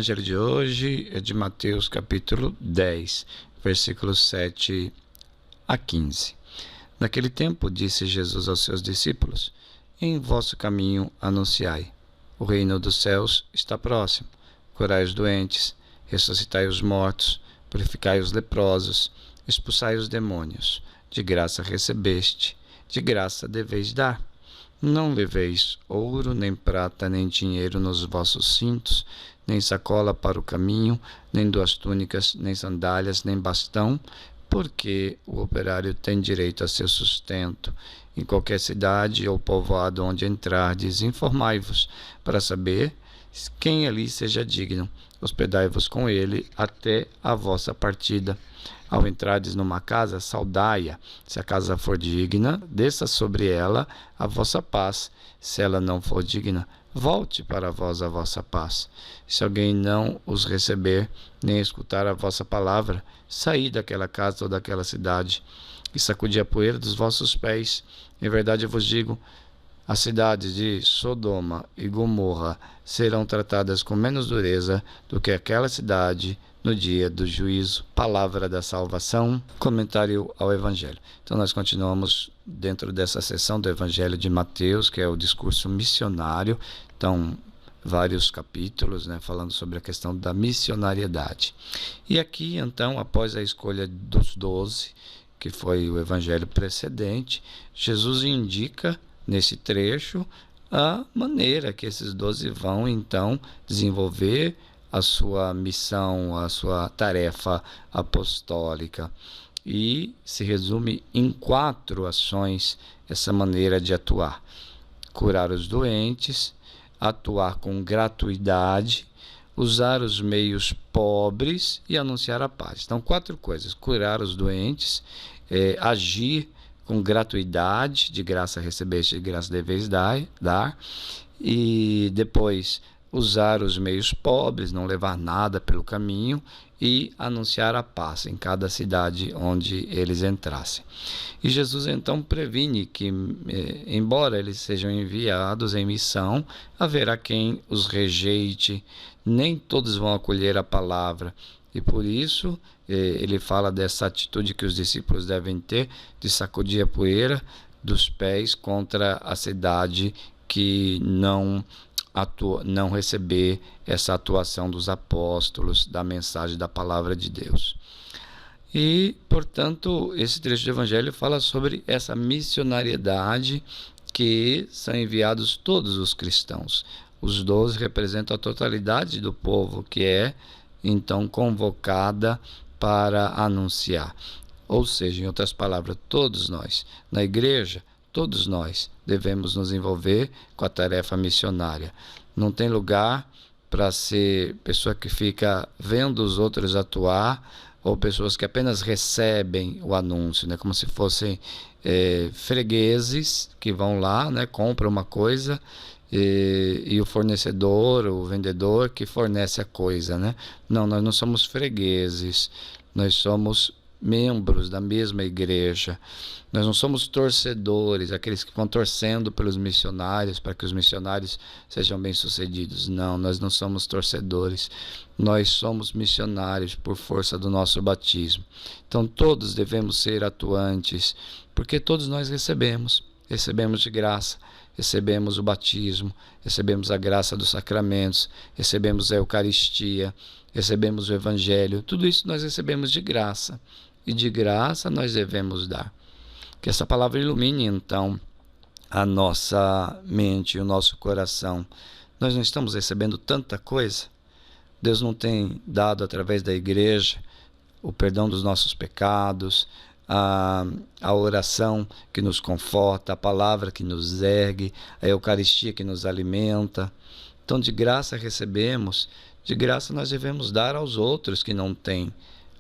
evangelho de hoje é de Mateus capítulo 10, versículos 7 a 15. Naquele tempo disse Jesus aos seus discípulos: em vosso caminho anunciai: o reino dos céus está próximo. Curai os doentes, ressuscitai os mortos, purificai os leprosos, expulsai os demônios. De graça recebeste, de graça deveis dar. Não leveis ouro, nem prata, nem dinheiro nos vossos cintos, nem sacola para o caminho, nem 2 túnicas, nem sandálias, nem bastão, porque o operário tem direito a seu sustento. Em qualquer cidade ou povoado onde entrardes, informai-vos, para saber quem ali seja digno. Hospedai-vos com ele até a vossa partida. Ao entrardes numa casa, saudai-a. Se a casa for digna, desça sobre ela a vossa paz. Se ela não for digna, volte para vós a vossa paz. Se alguém não os receber, nem escutar a vossa palavra, saí daquela casa ou daquela cidade e sacudi a poeira dos vossos pés. Em verdade eu vos digo, as cidades de Sodoma e Gomorra serão tratadas com menos dureza do que aquela cidade no dia do juízo. Palavra da salvação. Comentário ao Evangelho. Então nós continuamos dentro dessa sessão do Evangelho de Mateus, que é o discurso missionário. Então, vários capítulos, falando sobre a questão da missionariedade. E aqui, então, após a escolha dos 12, que foi o Evangelho precedente, Jesus indica nesse trecho a maneira que esses 12 vão então desenvolver a sua missão, a sua tarefa apostólica. E se resume em 4 ações essa maneira de atuar: curar os doentes, atuar com gratuidade, usar os meios pobres e anunciar a paz. Então, 4 coisas: curar os doentes, agir com gratuidade, de graça recebeste, de graça deveis dar, e depois usar os meios pobres, não levar nada pelo caminho, e anunciar a paz em cada cidade onde eles entrassem. E Jesus então previne que, embora eles sejam enviados em missão, haverá quem os rejeite, nem todos vão acolher a palavra. E por isso ele fala dessa atitude que os discípulos devem ter de sacudir a poeira dos pés contra a cidade que não receber essa atuação dos apóstolos, da mensagem da palavra de Deus. E, portanto, esse trecho do Evangelho fala sobre essa missionariedade que são enviados todos os cristãos. Os 12 representam a totalidade do povo que é então convocada para anunciar. Ou seja, em outras palavras, todos nós, na igreja, todos nós devemos nos envolver com a tarefa missionária. Não tem lugar para ser pessoa que fica vendo os outros atuar, ou pessoas que apenas recebem o anúncio, como se fossem fregueses que vão lá, compram uma coisa, e o fornecedor, o vendedor que fornece a coisa. Não, nós não somos fregueses, nós somos membros da mesma igreja. Nós não somos torcedores, aqueles que vão torcendo pelos missionários, para que os missionários sejam bem-sucedidos. Não, nós não somos torcedores. Nós somos missionários por força do nosso batismo. Então todos devemos ser atuantes, porque todos nós recebemos de graça. Recebemos o batismo, recebemos a graça dos sacramentos, recebemos a Eucaristia, recebemos o Evangelho. Tudo isso nós recebemos de graça. E de graça nós devemos dar. Que essa palavra ilumine, então, a nossa mente e o nosso coração. Nós não estamos recebendo tanta coisa. Deus não tem dado, através da igreja, o perdão dos nossos pecados, a oração que nos conforta, a palavra que nos ergue, a Eucaristia que nos alimenta. Então, de graça recebemos, de graça nós devemos dar aos outros que não têm.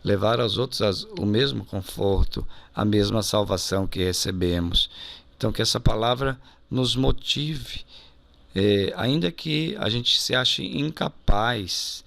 Levar aos outros o mesmo conforto, a mesma salvação que recebemos. Então, que essa palavra nos motive, ainda que a gente se ache incapaz,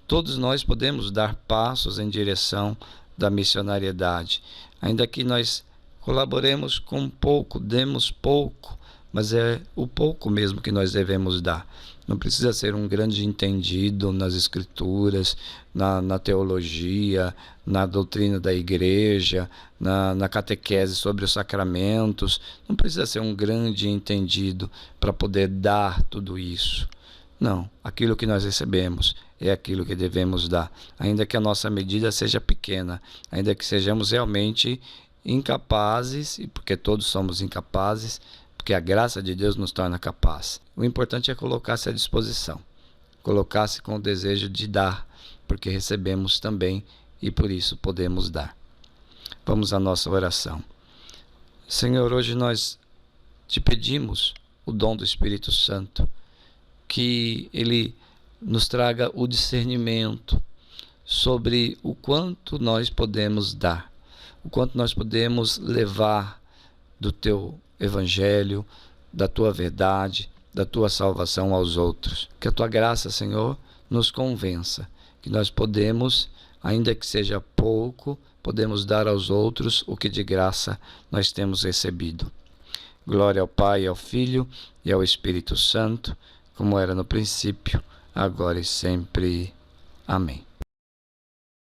todos nós podemos dar passos em direção da missionariedade. Ainda que nós colaboremos com pouco, demos pouco, mas é o pouco mesmo que nós devemos dar. Não precisa ser um grande entendido nas escrituras, na teologia, na doutrina da igreja, na catequese sobre os sacramentos. Não precisa ser um grande entendido para poder dar tudo isso. Não, aquilo que nós recebemos é aquilo que devemos dar, ainda que a nossa medida seja pequena, ainda que sejamos realmente incapazes, porque todos somos incapazes, porque a graça de Deus nos torna capazes. O importante é colocar-se à disposição, colocar-se com o desejo de dar, porque recebemos também e por isso podemos dar. Vamos à nossa oração. Senhor, hoje nós te pedimos o dom do Espírito Santo, que Ele nos traga o discernimento sobre o quanto nós podemos dar, o quanto nós podemos levar do Teu Evangelho, da Tua verdade, da Tua salvação aos outros. Que a Tua graça, Senhor, nos convença que nós podemos, ainda que seja pouco, podemos dar aos outros o que de graça nós temos recebido. Glória ao Pai, ao Filho e ao Espírito Santo, como era no princípio, agora e sempre. Amém.